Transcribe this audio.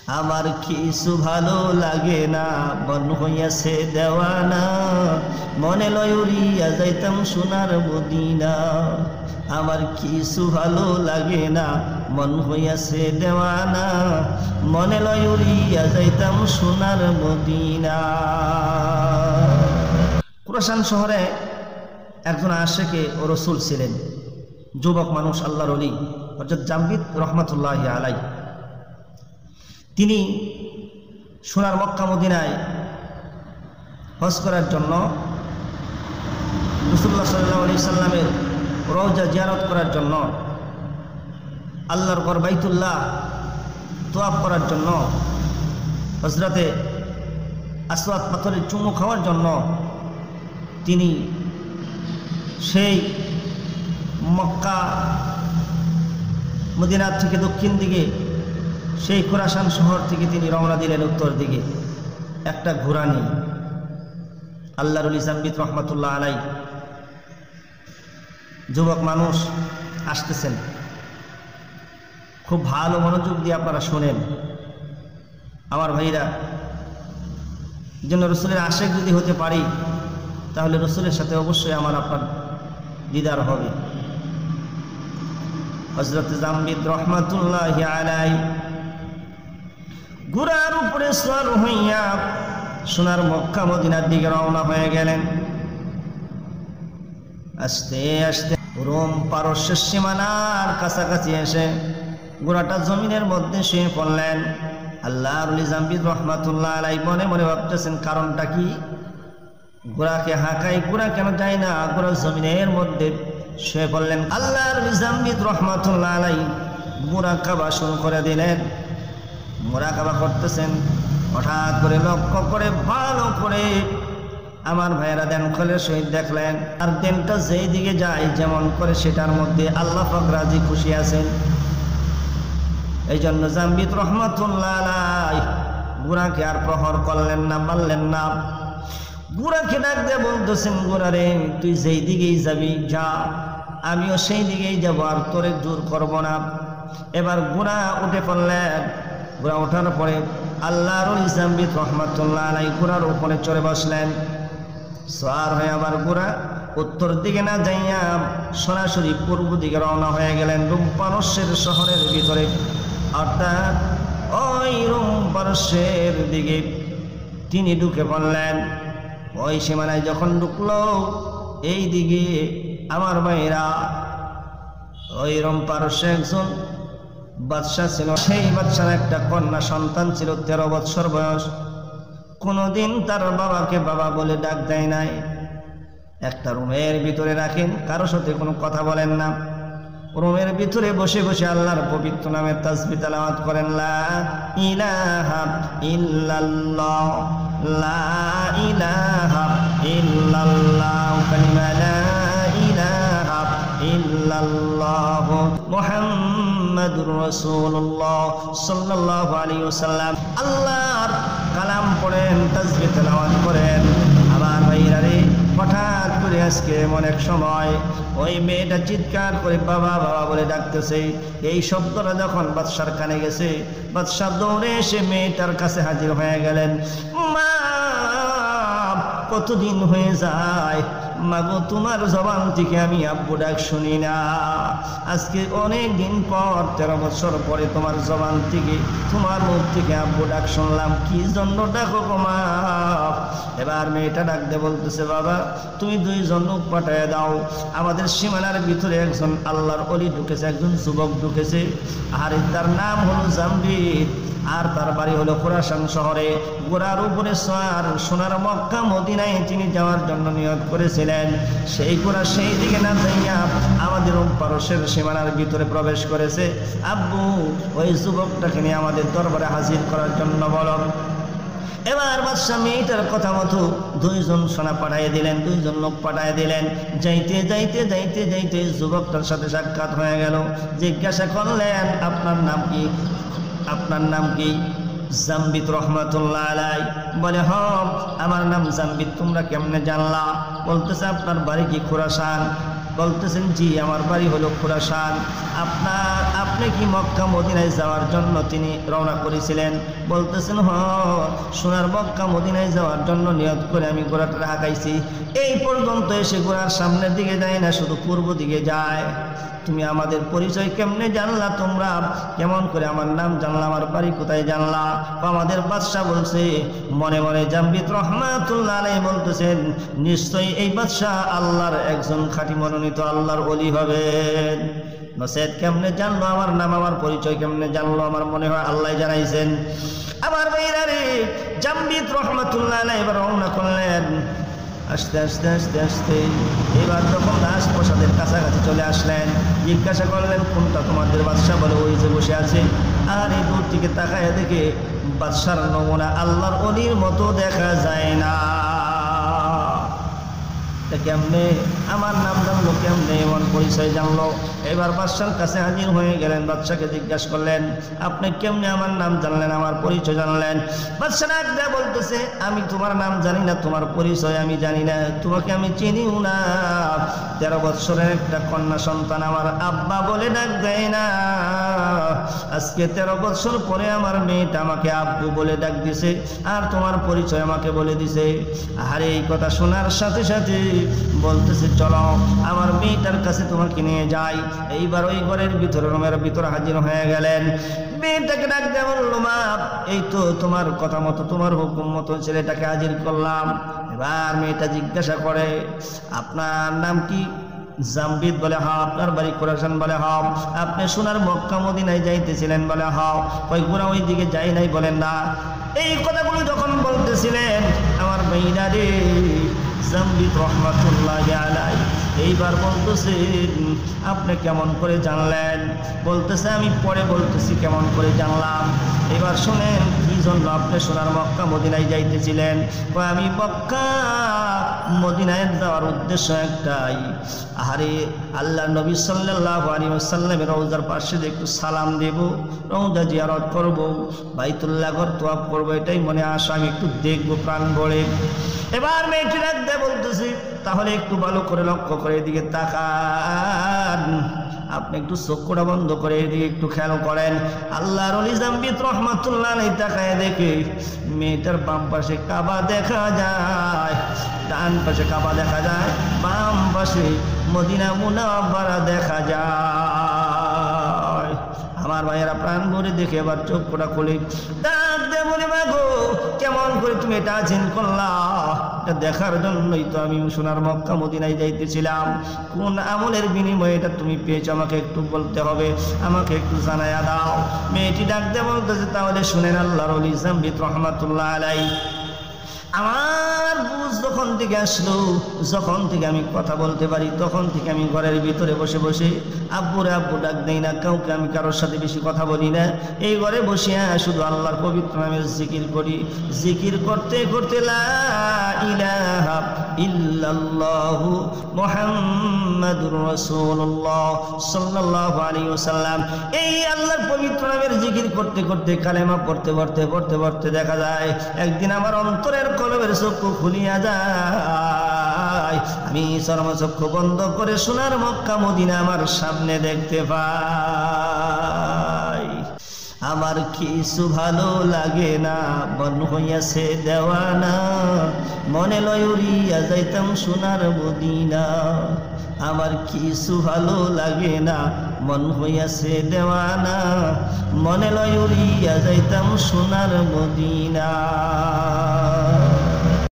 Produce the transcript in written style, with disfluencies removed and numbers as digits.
আমার কিছু ভালো লাগে না, মন হইয়াছে দেওয়ানা, মনে লয় উড়িয়া যাইতাম সোনার মদিনা। আমার কিছু ভালো লাগে না, মন হইয়াছে দেওয়ানা, মনে লয় উড়িয়া যাইতাম সোনার মদিনা। কুরাসান শহরে একজন আশেকে ও রসুল ছিলেন, যুবক মানুষ, আল্লাহর ওলি হযরত জামবিদ রহমাতুল্লাহি আলাইহি। তিনি সোনার মক্কা মদিনায় হজ করার জন্য, রাসূলুল্লাহ সাল্লাল্লাহু আলাইহি সাল্লামের রওজা জিয়ারত করার জন্য, আল্লাহর ঘর বাইতুল্লাহ তোয়াফ করার জন্য, হজরতে আসওয়াদ পাথরের চুমু খাওয়ার জন্য তিনি সেই মক্কা মদিনা থেকে দক্ষিণ দিকে, সেই খোরাসান শহর থেকে তিনি রওনা দিলেন উত্তর দিকে একটা ঘোড়া নিয়ে। আল্লাহর ওলি জামবিদ রহমাতুল্লাহ আলাইহি, যুবক মানুষ আসতেছেন। খুব ভালো মনোযোগ দিয়ে আপনারা শোনেন আমার ভাইরা, যেন রসুলের আশেক যদি হতে পারি তাহলে রসুলের সাথে অবশ্যই আমার আপনার দিদার হবে। হযরত জামবিদ রহমাতুল্লাহি আলাইহি ঘোড়ার উপরে সওয়ার হইয়া সোনার মক্কা মদিনার দিকে রওনা হয়ে গেলেন। আস্তে আস্তে রোম পারস্যের সীমানার কাছাকাছি এসে ঘোড়াটা জমিনের মধ্যে শুয়ে পড়লেন। আল্লাহর ওলি জামবিদ রহমাতুল্লাহ আলাইহি মনে মনে ভাবতেছেন, কারণটা কি? ঘোড়াকে হাঁকাই, ঘোড়া কেন যায় না? ঘোড়া জমিনের মধ্যে শুয়ে পড়লেন। আল্লাহর ওলি জামবিদ রহমাতুল্লাহ আলাইহি মুরাকাবা শুরু করে দিলেন। মুরাকাবা করতেছেন, হঠাৎ করে লক্ষ্য করে ভালো করে আমার ভাইয়েরা দেন খোলের সহিত দেখলেন, আর দেনটা যেই দিকে যায় যেমন করে সেটার মধ্যে আল্লাহ পাক রাজি খুশি আছেন। এই জন্য জামবিদ রহমাতুল্লাহ আলাইহি ঘোড়াকে আর প্রহর করলেন না, মারলেন না। ঘোড়াকে ডাক দিয়ে বলতেছেন, ঘোড়া রে, তুই যেই দিকেই যাবি যা, আমিও সেই দিকেই যাব, আর তোরে জোর করব না। এবার ঘোড়া উঠে পড়লেন। ঘোড়া ওঠার পরে আল্লাহর ওলি জামবিদ রহমাতুল্লাহ আলাইহি ঘোড়ার উপরে চড়ে বসলেন। সওয়ার হয়ে আবার ঘোড়া উত্তর দিকে না যাইয়া সরাসরি পূর্ব দিকে রওনা হয়ে গেলেন রোম পারস্যের শহরের ভিতরে, অর্থাৎ ওই রোম পারস্যের দিকে তিনি ঢুকে পড়লেন। ওই সীমানায় যখন ঢুকলো, এই দিকে আমার ভাইরা, ওই রোম পারস্যে একজন বাদশাহ ছিল। সেই বাদশার একটা কন্যা সন্তান ছিল, 13 বৎসর বয়স। কোনোদিন তার বাবাকে বাবা বলে ডাক দেয় নাই। একটা রুমের ভিতরে রাখেন, কারোর সাথে কোনো কথা বলেন না। রুমের ভিতরে বসে বসে আল্লাহর পবিত্র নামে তাসবিহ তেলাওয়াত করেন, লা ইলাহা ইল্লাল্লাহ, লা ইলাহা ইল্লাল্লাহ, কালিমা লা ইলাহা ইল্লাল্লাহ মুহাম্মাদুর রাসূলুল্লাহ সাল্লাল্লাহু আলাইহি ওয়াসাল্লাম। আল্লাহর কালাম পড়েন, তাসবিহ তেলাওয়াত করেন। আমার ভাইরা রে, হঠাৎ করে আজকে এমন এক সময় ওই মেয়েটা চিৎকার করে বাবা বাবা বলে ডাকতেছে। এই শব্দটা যখন বাদশার কানে গেছে, বাদশা দৌড়ে এসে মেয়েটার কাছে হাজির হয়ে গেলেন। মা, কতদিন হয়ে যায় মাগো, তোমার জবান থেকে আমি আব্বু ডাক শুনি না। আজকে অনেক দিন পর, 13 বছর পরে তোমার জবান থেকে, তোমার মুখ থেকে আব্বু ডাক শুনলাম। কি জন্য ডাকো গো মা? এবার মেয়েটা ডাক দিয়ে বলতেছে, বাবা তুমি 2 জন লোক পাঠিয়ে দাও। আমাদের সীমানার ভিতরে একজন আল্লাহর ওলি ঢুকেছে, একজন যুবক ঢুকেছে, আর তার নাম হলো জামবিদ, আর তার বাড়ি হলো খোরাসান শহরে। ঘোড়ার উপরে সওয়ার, সোনার মক্কা মদিনায় তিনি যাওয়ার জন্য নিয়ত করেছিলেন। সেই ঘোড়া সেই দিকে না যাইয়া আমাদের রোম পারস্যের সীমানার ভিতরে প্রবেশ করেছে। আব্বু, ওই যুবকটাকে নিয়ে আমাদের দরবারে হাজির করার জন্য বলো। এবার বাদশা মেয়েটার কথা মতো 2 জন সোনা পাঠিয়ে দিলেন, 2 জন লোক পাঠিয়ে দিলেন। যাইতে যাইতে যাইতে যাইতে যুবকটার সাথে সাক্ষাৎ হয়ে গেল। জিজ্ঞাসা করলেন, আপনার নাম কি? আপনার নাম কি? জামবিদ রহমাতুল্লাহ আলাইহি বলে, হ্যাঁ আমার নাম জামবিদ। তোমরা কেমনে জানলা? বলতেছে, আপনার বাড়ি কি খোরাসান? বলতেছেন জি আমার বাড়ি হলো খুরাসান। আপনি কি মক্কা মদিনায় যাওয়ার জন্য তিনি রওনা করেছিলেন? বলতেছেন হ, সোনার মক্কা মদিনায় যাওয়ার জন্য নিয়ত করে আমি ঘোড়াটা হাঁকাইছি। এই পর্যন্ত এসে ঘোড়ার সামনের দিকে যায় না, শুধু পূর্ব দিকে যায়। তুমি আমাদের পরিচয় কেমনে জানলা? তোমরা কেমন করে আমার নাম জানলা, আমার বাড়ি কোথায় জানলা? আমাদের বাদশাহ বলছে, মনে মনে জাম্বিত রহমাতুল্লাহ আলাইহি বলতেছেন, নিশ্চয়ই এই বাদশাহ আল্লাহর একজন খাঁটি মনোনীত আল্লাহর ওলি হবেন। নসেদ কেমনে জানলো আমার নাম, আমার পরিচয় কেমনে জানলো? আমার মনে হয় আল্লাহ জানাইছেন। আমার ভাইরা রে, জাম্বিত রহমাতুল্লাহ আলাইহি এবার রওনা করলেন। আস্তে আস্তে আস্তে আস্তে এবার যখন রাজপ্রাসাদের কাছাকাছি চলে আসলেন, জিজ্ঞাসা করলেন কোনটা তোমাদের বাদশাহ? বলে ওই যে বসে আছে। আর এই দূর থেকে তাকায় দেখে বাদশার নমুনা আল্লাহর ওলির মতো দেখা যায় না। কেমনে আমার নাম জানলো, কেমনে এমন পরিচয় জানলো? এবার বাদশার কাছে হাজির হয়ে গেলেন, বাদশাকে জিজ্ঞাসা করলেন আপনি কেমনে আমার নাম জানলেন, আমার পরিচয় জানলেন? বাদশা ডাক দেয়া বলতেছে, আমি তোমার নাম জানি না, তোমার পরিচয় আমি জানি না, তোমাকে আমি চিনিও না। 13 বৎসরের একটা কন্যা সন্তান আমার আব্বা বলে ডাক দেয় না, আজকে 13 বৎসর পরে আমার মেয়েটা আমাকে আব্বু বলে ডাক দিছে, আর তোমার পরিচয় আমাকে বলে দিছে। আর এই কথা শোনার সাথে সাথে বলতেছে চলো আমার মেয়েটার কাছে তোমাকে নিয়ে যাই। এইবার ওই ঘরের ভিতরে, রুমের ভিতরে হাজির হয়ে গেলেন। মেয়েটাকে ডাক দেয়া বলল, মা এই তো তোমার কথা মতো, তোমার হুকুম মতো ছেলেটাকে হাজির করলাম। এবার মেয়েটা জিজ্ঞাসা করে আপনার নাম কি? জাম্বিত বলে হ্যাঁ। আপনার বাড়ি খুরাসান? বলে হ্যাঁ। আপনি সোনার মক্কা মদিনায় যাইতেছিলেন? বলে হ্যাঁ। ওই ঘোড়া ওই দিকে যাই নাই? বলেন না। এই কথাগুলো যখন বলতেছিলেন আমার মেয়েরা রে, জাম্বিত রহমাতুল্লাহি আলাইহি এইবার বলতেছেন আপনি কেমন করে জানলেন? বলতেছে আমি পরে বলতেছি কেমন করে জানলাম। এবার শুনেন কি জন্য আপনি সোনার মক্কা মদিনায় যাইতেছিলেন? আমি মক্কা মদিনায় যাওয়ার উদ্দেশ্য একটাই, আরে আল্লাহ নবী সাল্লাল্লাহু আলাইহি ওয়াসাল্লামের রওজার পাশে একটু সালাম দেব, রওজা জিয়ারত করব, বাইতুল্লাহ ঘর তওয়াফ করব, এটাই মনে আশা, আমি একটু দেখবো প্রাণ ভরে। এবার মেয়েটি ডাক দিয়ে বলতেছি তাহলে একটু ভালো করে লক্ষ্য করে এদিকে তাকান, আপনি একটু চক্ষুটা বন্ধ করে এদিকে একটু খেয়াল করেন। আল্লাহর ওলি জাম্বিত রহমাতুল্লাহ আলাইহি তাকায় দেখে মেয়েটার বাম পাশে কাবা দেখা যায়, ডান পাশে কাবা দেখা যায়, বাম পাশে মদিনা মুনাওয়ারা দেখা যায়। আমার ভাইয়েরা প্রাণ ভরে দেখে এবার চক্ষুটা খুলে ডাক দিয়ে বলে মাগো কেমন করে তুমি এটা চিন করলা? এটা দেখার জন্যই তো আমি সোনার মক্কা মদিনায় যাইতেছিলাম। কোন আমলের বিনিময়ে এটা তুমি পেয়েছো আমাকে একটু বলতে হবে, আমাকে একটু জানায়া দাও। মেয়েটি ডাক দিয়ে বলতেছে তাহলে শুনেন আল্লাহর ওলি জাম্বিত রহমাতুল্লাহ আলাইহি, আমার বুঝ যখন থেকে আসলো, যখন থেকে আমি কথা বলতে পারি, তখন থেকে আমি ঘরের ভিতরে বসে বসে আব্বুরে আব্বু ডাক দেই না, কাউকে আমি কারোর সাথে বেশি কথা বলি না। এই ঘরে বসে শুধু আল্লাহর পবিত্র নামের জিকির করি। জিকির করতে করতে লা ইলাহা ইল্লাল্লাহু মুহাম্মাদুর রাসূলুল্লাহ সাল্লাল্লাহু আলাইহি ওয়াসাল্লাম, এই আল্লাহর পবিত্র নামের জিকির করতে করতে কালেমা পড়তে পড়তে পড়তে পড়তে দেখা যায় একদিন আমার অন্তরের কলবের চক্ষু খুলিয়া যায়, আমি চর্মচক্ষু বন্ধ করে সোনার মক্কা মদিনা আমার সামনে দেখতে পাই। আমার কিছু ভালো লাগে না, মন হইয়াছে দেওয়ানা, মনে লয় উড়িয়া যাইতাম সোনার মদিনা। আমার কিছু ভালো লাগে না, মন হইয়াছে দেওয়ানা, মনে লয় উড়িয়া যাইতাম সোনার মদিনা।